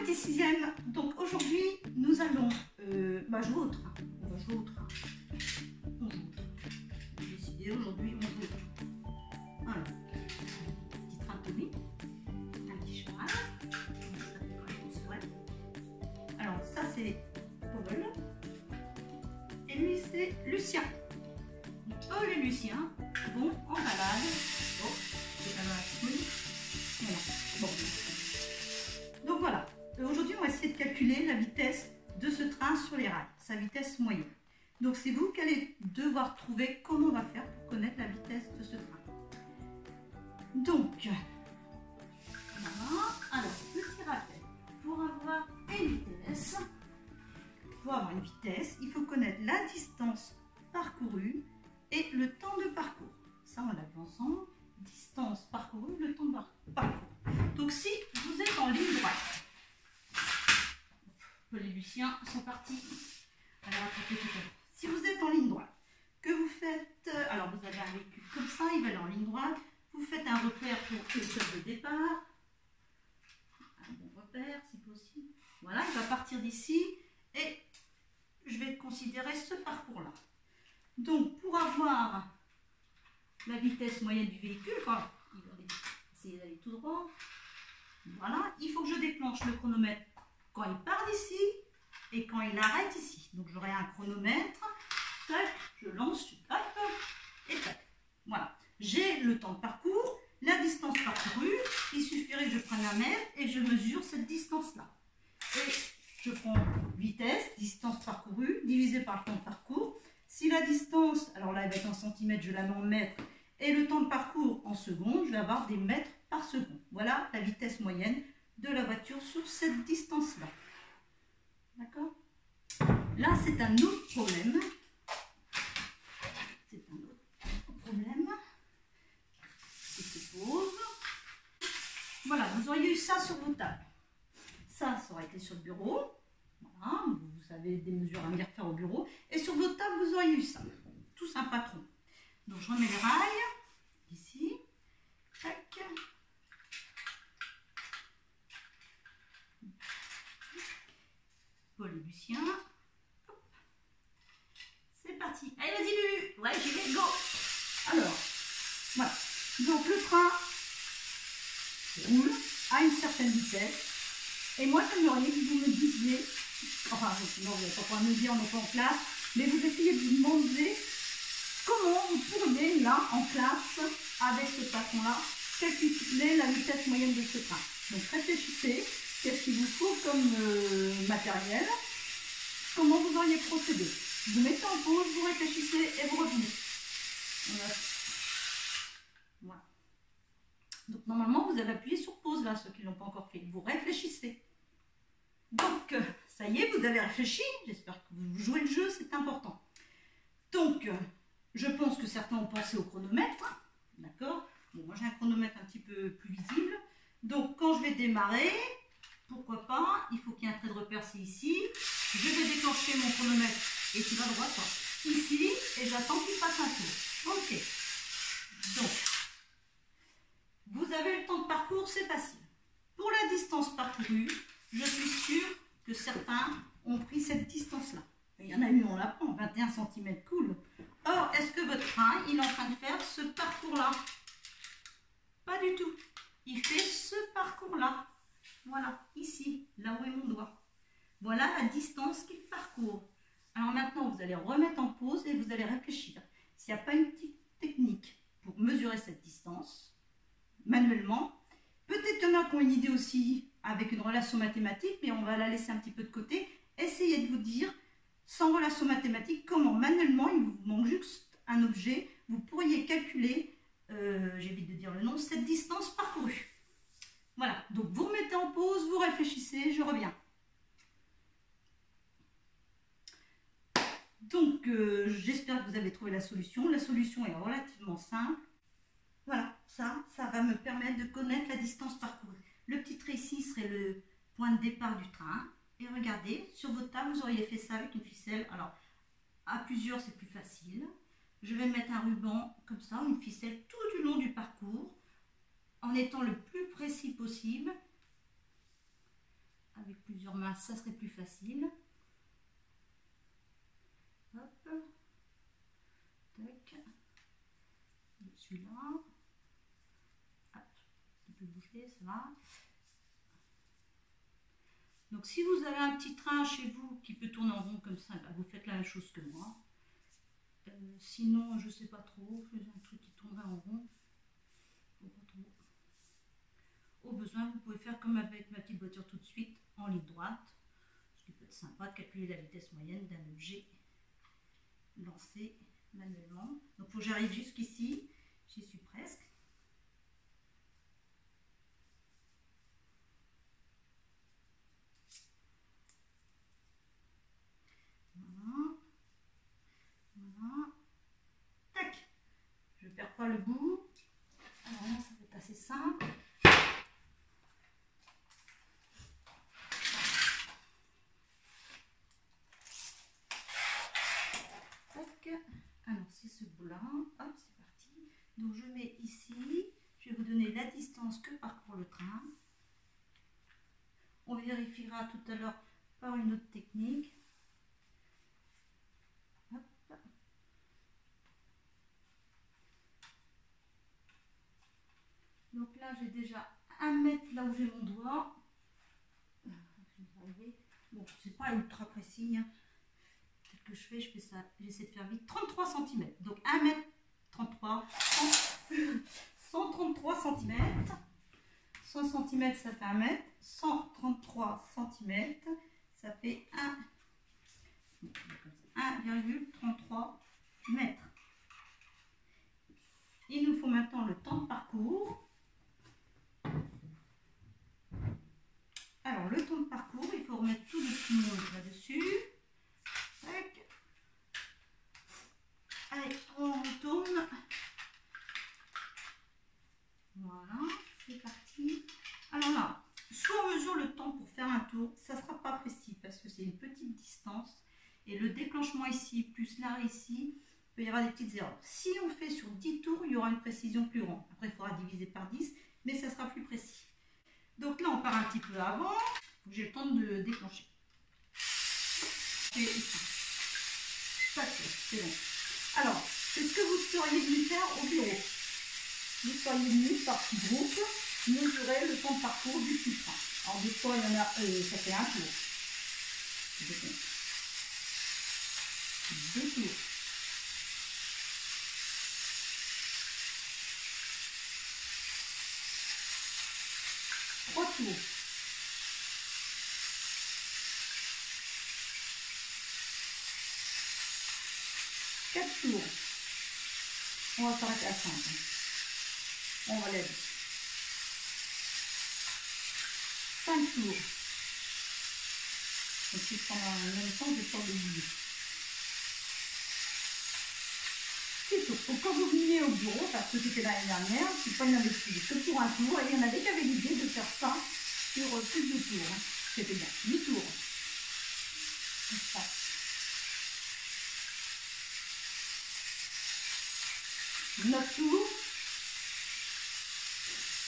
petit sixième. Donc aujourd'hui, nous allons jouer au train. On va jouer au train. On joue au train. J'ai décidé aujourd'hui, on joue au train. Voilà. Un petit train Tommy. Un petit cheval. Alors ça c'est Paul. Et lui c'est Lucien. Paul et Lucien vont en balade. Oh, c'est pas mal. Voilà. Bon. Donc voilà, aujourd'hui on va essayer de calculer la vitesse de ce train sur les rails, sa vitesse moyenne. Donc c'est vous qui allez devoir trouver comment on va faire pour connaître la vitesse de ce train. Donc, voilà. Alors, petit rappel, pour avoir une vitesse, il faut connaître la distance parcourue et le temps de parcours. Ça on l'a vu ensemble, distance parcourue, le temps de parcours. Donc si vous êtes en ligne droite, Paul et Lucien sont partis à la rattraper tout à l'heure. Si vous êtes en ligne droite, que vous faites, alors vous avez un véhicule comme ça, il va aller en ligne droite, vous faites un repère pour le stop de départ, un bon repère si possible, voilà, il va partir d'ici et je vais considérer ce parcours-là. Donc pour avoir la vitesse moyenne du véhicule, quand il va essayer d'aller tout droit, voilà, il faut que je déclenche le chronomètre quand il part d'ici et quand il arrête ici. Donc j'aurai un chronomètre, tac, je lance, tac, et tac. Voilà, j'ai le temps de parcours, la distance parcourue, il suffirait que je prenne un mètre et je mesure cette distance-là. Et je prends vitesse, distance parcourue, divisé par le temps de parcours. Si la distance, alors là elle va être en centimètres, je la mets en mètres, et le temps de parcours en secondes, je vais avoir des mètres par seconde. Voilà la vitesse moyenne de la voiture sur cette distance-là. D'accord? Là, c'est un autre problème. C'est un autre problème qui se pose. Voilà, vous auriez eu ça sur vos tables. Ça aurait été sur le bureau. Voilà, vous avez des mesures à venir faire au bureau. Et sur votre table, vous auriez eu ça. Tous un patron. Donc, je remets les rails. Ici. Tac. Paul et Lucien. C'est parti. Allez, vas-y, Lulu. Ouais, j'y vais. Go. Alors, voilà. Donc, le train roule à une certaine vitesse. Et moi, j'aimerais que vous me disiez, enfin, non, vous n'allez pas pouvoir me dire, on n'est pas en classe, mais vous essayez de vous demander comment vous pourriez, là, en classe, avec ce patron-là, calculer la vitesse moyenne de ce train. Donc, réfléchissez, qu'est-ce qu'il vous faut comme matériel, comment vous auriez procédé. Vous mettez en pause, vous réfléchissez et vous revenez. Voilà. Donc, normalement, vous avez appuyé sur pause, là, ceux qui ne l'ont pas encore fait. Vous réfléchissez. Donc, ça y est, vous avez réfléchi. J'espère que vous jouez le jeu, c'est important. Donc, je pense que certains ont pensé au chronomètre. D'accord? Bon, moi, j'ai un chronomètre un petit peu plus visible. Donc, quand je vais démarrer, pourquoi pas, il faut qu'il y ait un trait de repère, c'est ici. Je vais déclencher mon chronomètre et tu vas droit, ici, et j'attends qu'il fasse un tour. Ok. Donc, vous avez le temps de parcours, c'est facile. Pour la distance parcourue, je suis sûre que certains ont pris cette distance-là. Il y en a une, on la prend, 21 cm, cool. Or, est-ce que votre train, il est en train de faire ce parcours-là? Pas du tout. Il fait ce parcours-là. Voilà, ici, là où est mon doigt. Voilà la distance qu'il parcourt. Alors maintenant, vous allez remettre en pause et vous allez réfléchir. S'il n'y a pas une petite technique pour mesurer cette distance, manuellement, peut-être qu'il y en a qui ont une idée aussi avec une relation mathématique, mais on va la laisser un petit peu de côté. Essayez de vous dire, sans relation mathématique, comment manuellement, il vous manque juste un objet, vous pourriez calculer, j'évite de dire le nom, cette distance parcourue. Voilà, donc vous remettez en pause, vous réfléchissez, je reviens. Donc, j'espère que vous avez trouvé la solution. La solution est relativement simple. Voilà, ça va me permettre de connaître la distance parcourue. Le petit trait ici serait le point de départ du train. Et regardez, sur votre table, vous auriez fait ça avec une ficelle. Alors, à plusieurs, c'est plus facile. Je vais mettre un ruban comme ça, une ficelle tout du long du parcours, en étant le plus précis possible. avec plusieurs mains, ça serait plus facile. Hop. Tac. Celui-là. Hop. Ça peut bouger, ça va. Donc si vous avez un petit train chez vous qui peut tourner en rond comme ça, bah, vous faites la même chose que moi. Sinon, je ne sais pas trop, faisez un truc qui tournerait en rond. Pas trop. Au besoin, vous pouvez faire comme avec ma petite voiture tout de suite, en ligne droite. Ce qui peut être sympa de calculer la vitesse moyenne d'un objet lancé manuellement. Donc il faut que j'arrive jusqu'ici, j'y suis presque. Voilà. Voilà. Tac. Je ne perds pas le bout. Alors là, ça va être assez simple. Tac. Alors c'est ce bout-là. Hop, c'est parti. Donc je mets ici. Je vais vous donner la distance que parcourt le train. On vérifiera tout à l'heure par une autre technique. Hop. Donc là, j'ai déjà 1 mètre là où j'ai mon doigt. Bon, c'est pas ultra précis. Hein. Tel que je fais ça, j'essaie de faire vite. 33 cm. Donc 1 mètre 33, 133 cm. 100 cm, ça fait 1 mètre. 133 cm, ça fait 1,33 mètres. Il nous faut maintenant le temps de parcours. Alors, le temps de parcours, il faut remettre tout le petit monde là-dessus. Tac. Allez, on retourne. Voilà, c'est parti. Alors là, soit on mesure le temps pour faire un tour, ça ne sera pas précis parce que c'est une petite distance. Et le déclenchement ici, plus l'arrêt ici, il peut y avoir des petites erreurs. Si on fait sur 10 tours, il y aura une précision plus grande. Après, il faudra diviser par 10, mais ça sera plus précis. Donc là, on part un petit peu avant. J'ai le temps de déclencher. Et ici. C'est bon. Alors, c'est ce que vous seriez venu faire au bureau. Vous seriez venu par petit groupe mesurer le temps de parcours du petit train. Alors des fois, il y en a, ça fait un tour. 2 tours. 3 tours. 4 tours. On va s'arrêter à 5. On va l'aider. 5 tours. Donc si je prends en même temps, je vais pas l'oublier. C'est tout. Donc quand vous veniez au bureau, parce que c'était l'année dernière, c'est pas une investissement que pour un tour, et il y en avait qui avaient l'idée de faire ça sur plus de tours. Hein. C'était bien. 8 tours. Comme ça. 9 tours.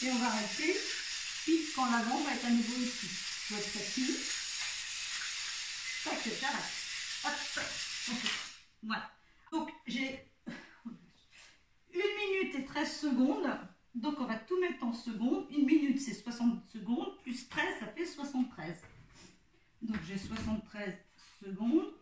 Et on va rester puis quand l'avant va être à nouveau ici. Il faut être précis. Tac, j'arrête. Hop, okay. Voilà. Donc j'ai 1 minute et 13 secondes. Donc on va tout mettre en secondes. 1 minute c'est 60 secondes. Plus 13, ça fait 73. Donc j'ai 73 secondes.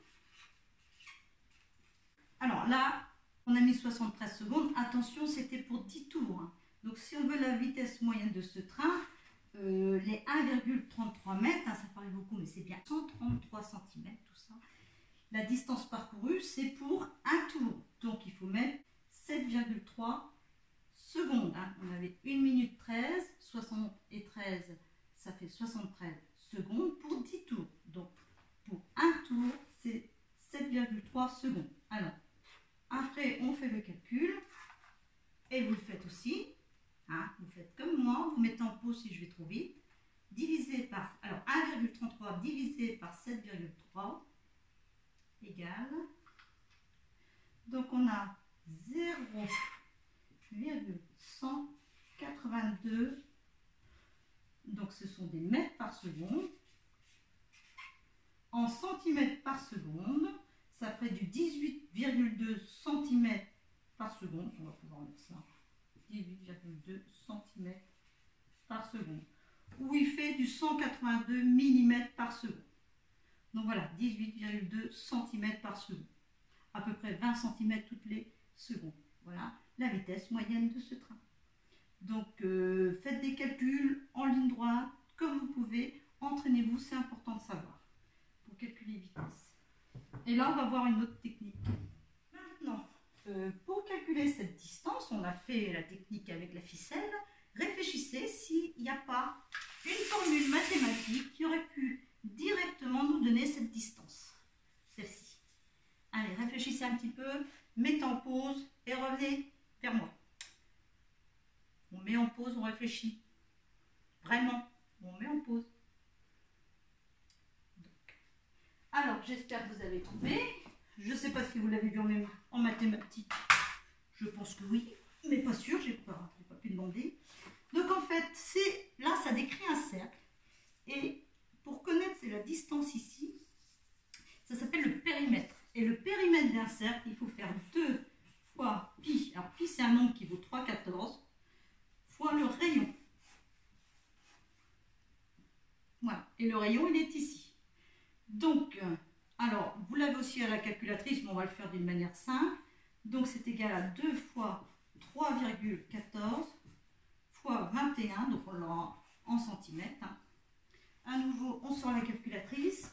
Alors là, on a mis 73 secondes. Attention, c'était pour 10 tours. Hein. Donc si on veut la vitesse moyenne de ce train, les 1,33 mètres, hein, ça paraît beaucoup, mais c'est bien 133 cm, tout ça. La distance parcourue, c'est pour un tour. Donc il faut mettre 7,3 secondes. Hein. On avait 1 minute 13, 73, ça fait 73 secondes pour 10 tours. Donc pour un tour, c'est 7,3 secondes. Alors, après, on fait le calcul. Et vous le faites aussi. Hein, vous faites comme moi, vous mettez en pause si je vais trop vite. Divisé par, alors 1,33 divisé par 7,3 égale. Donc on a 0,182. Donc ce sont des mètres par seconde. en centimètres par seconde, ça ferait du 18,2 cm par seconde. On va pouvoir mettre ça. 18,2 cm par seconde. Ou il fait du 182 mm par seconde. Donc voilà, 18,2 cm par seconde. À peu près 20 cm toutes les secondes. Voilà la vitesse moyenne de ce train. Donc faites des calculs en ligne droite, comme vous pouvez. Entraînez-vous, c'est important de savoir pour calculer vitesse. Et là, on va voir une autre technique. Maintenant, pour calculer cette distance, on a fait la technique avec la ficelle. Réfléchissez s'il n'y a pas une formule mathématique qui aurait pu directement nous donner cette distance. Celle-ci. Allez, réfléchissez un petit peu, mettez en pause et revenez vers moi. On met en pause, on réfléchit. Vraiment, on met en pause. Alors, j'espère que vous avez trouvé. Je ne sais pas si vous l'avez vu en mathématiques. Je pense que oui, mais pas sûr, je n'ai pas pu demander. Donc, en fait, là, ça décrit un cercle. Et pour connaître la distance ici, ça s'appelle le périmètre. Et le périmètre d'un cercle, il faut faire 2 fois pi. Alors, pi, c'est un nombre qui vaut 3,14 fois le rayon. Voilà. Et le rayon, il est ici. Donc, alors, vous l'avez aussi à la calculatrice, mais on va le faire d'une manière simple. Donc, c'est égal à 2 fois 3,14 fois 21, donc on l'aura en centimètres. Hein. À nouveau, on sort la calculatrice.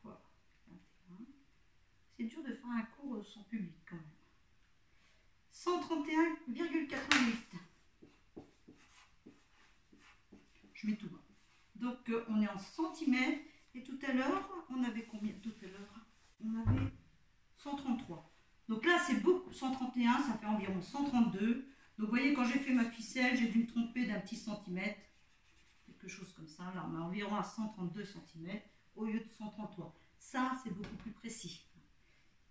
Fois 21. C'est dur de faire un cours sans public quand même. 131,88. Je mets tout bas. Donc on est en centimètres et tout à l'heure, on avait combien? Tout à l'heure, on avait 133. Donc là, c'est beaucoup. 131, ça fait environ 132. Donc vous voyez, quand j'ai fait ma ficelle, j'ai dû me tromper d'un petit centimètre. Quelque chose comme ça. Là, on est environ à 132 cm au lieu de 133. Ça, c'est beaucoup plus précis.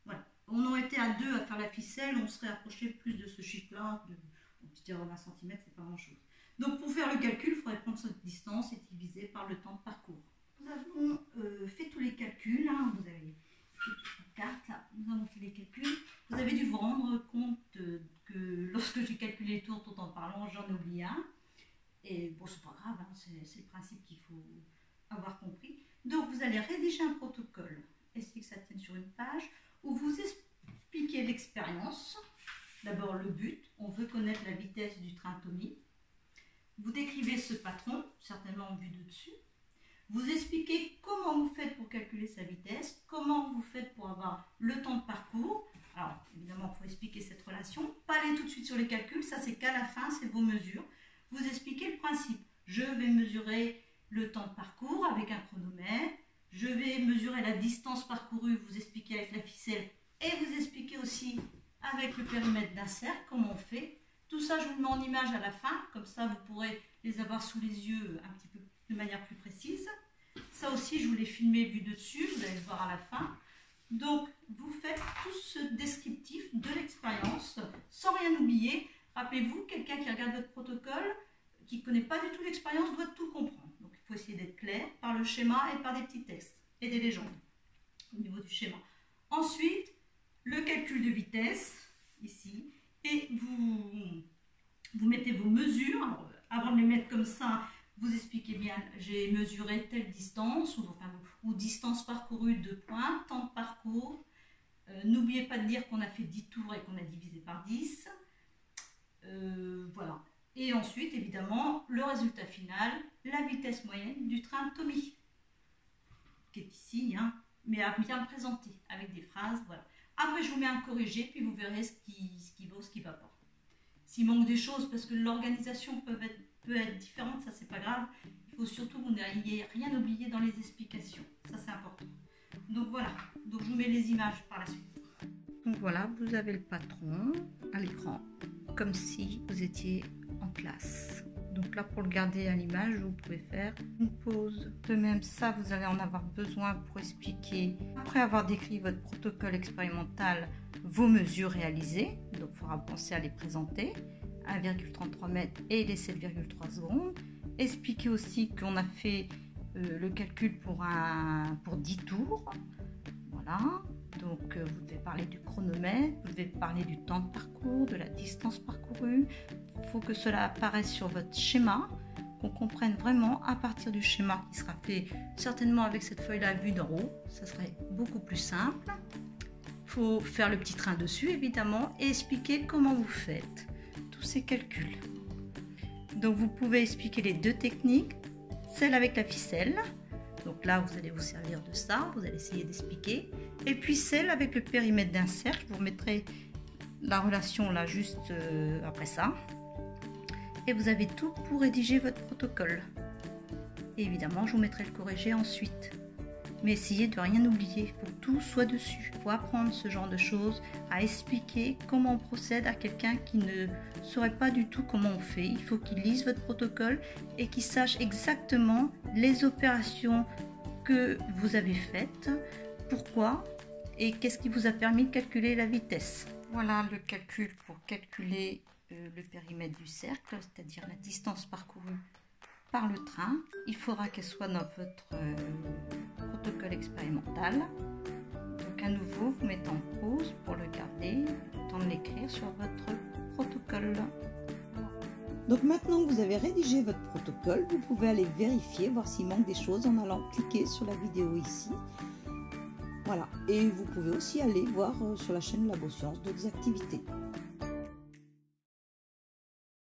Voilà. On aurait été à 2 à faire la ficelle, on serait approché plus de ce chiffre-là. On peut dire 20 cm, c'est pas grand-chose. Donc pour faire le calcul, il faudrait prendre cette distance et diviser par le temps de parcours. Nous avons fait tous les calculs, hein. Vous avez une carte là, nous avons fait les calculs. Vous avez dû vous rendre compte que lorsque j'ai calculé les tours tout en parlant, j'en ai oublié un. Et bon, c'est pas grave, hein, c'est le principe qu'il faut avoir compris. Donc vous allez rédiger un protocole, essayer que ça tienne sur une page, où vous expliquez l'expérience. D'abord le but, on veut connaître la vitesse du train Tommy. Vous décrivez ce patron, certainement vu de dessus. Vous expliquez comment vous faites pour calculer sa vitesse, comment vous faites pour avoir le temps de parcours. Alors, évidemment, il faut expliquer cette relation. Pas aller tout de suite sur les calculs, ça c'est qu'à la fin, c'est vos mesures. Vous expliquez le principe. Je vais mesurer le temps de parcours avec un chronomètre. Je vais mesurer la distance parcourue, vous expliquez avec la ficelle. Et vous expliquez aussi avec le périmètre d'un cercle, comment on fait. Tout ça, je vous le mets en image à la fin, comme ça vous pourrez les avoir sous les yeux un petit peu de manière plus précise. Ça aussi, je vous l'ai filmé vu de dessus, vous allez le voir à la fin. Donc, vous faites tout ce descriptif de l'expérience sans rien oublier. Rappelez-vous, quelqu'un qui regarde votre protocole, qui ne connaît pas du tout l'expérience, doit tout comprendre. Donc, il faut essayer d'être clair par le schéma et par des petits textes et des légendes au niveau du schéma. Ensuite, le calcul de vitesse, ici. Et vous mettez vos mesures. Alors, avant de les mettre comme ça, vous expliquez bien, j'ai mesuré telle distance, ou distance parcourue 2 points, temps de parcours. N'oubliez pas de dire qu'on a fait 10 tours et qu'on a divisé par 10. Voilà. Et ensuite, évidemment, le résultat final, la vitesse moyenne du train Tommy, qui est ici, hein, mais à bien présenter, avec des phrases, voilà. Après, je vous mets un corrigé, puis vous verrez ce qui va ou ce qui ne va pas. S'il manque des choses, parce que l'organisation peut être différente, ça c'est pas grave. Il faut surtout que vous n'ayez rien oublié dans les explications. Ça c'est important. Donc voilà, donc je vous mets les images par la suite. Donc voilà, vous avez le patron à l'écran, comme si vous étiez en classe. Donc là, pour le garder à l'image, vous pouvez faire une pause. De même, ça, vous allez en avoir besoin pour expliquer, après avoir décrit votre protocole expérimental, vos mesures réalisées. Donc, il faudra penser à les présenter 1,33 m et les 7,3 secondes. Expliquer aussi qu'on a fait le calcul pour 10 tours. Voilà, donc vous devez parler du chronomètre, vous devez parler du temps de parcours, de la distance parcourue. Il faut que cela apparaisse sur votre schéma, qu'on comprenne vraiment à partir du schéma qui sera fait certainement avec cette feuille-là vue d'en haut. Ça serait beaucoup plus simple. Il faut faire le petit train dessus évidemment et expliquer comment vous faites tous ces calculs. Donc vous pouvez expliquer les deux techniques, celle avec la ficelle. Donc là, vous allez vous servir de ça, vous allez essayer d'expliquer. Et puis celle avec le périmètre d'un cercle, je vous remettrai la relation là juste après ça. Et vous avez tout pour rédiger votre protocole. Et évidemment, je vous mettrai le corrigé ensuite. Mais essayez de rien oublier, il faut que tout soit dessus. Il faut apprendre ce genre de choses, à expliquer comment on procède à quelqu'un qui ne saurait pas du tout comment on fait. Il faut qu'il lise votre protocole et qu'il sache exactement les opérations que vous avez faites, pourquoi et qu'est-ce qui vous a permis de calculer la vitesse. Voilà le calcul pour calculer le périmètre du cercle, c'est-à-dire la distance parcourue par le train. Il faudra qu'elle soit dans votre protocole expérimental. Donc à nouveau, vous mettez en pause pour le garder, le temps de l'écrire sur votre protocole. Donc maintenant que vous avez rédigé votre protocole, vous pouvez aller vérifier, voir s'il manque des choses en allant cliquer sur la vidéo ici. Voilà, et vous pouvez aussi aller voir sur la chaîne Labo Sciences d'autres activités.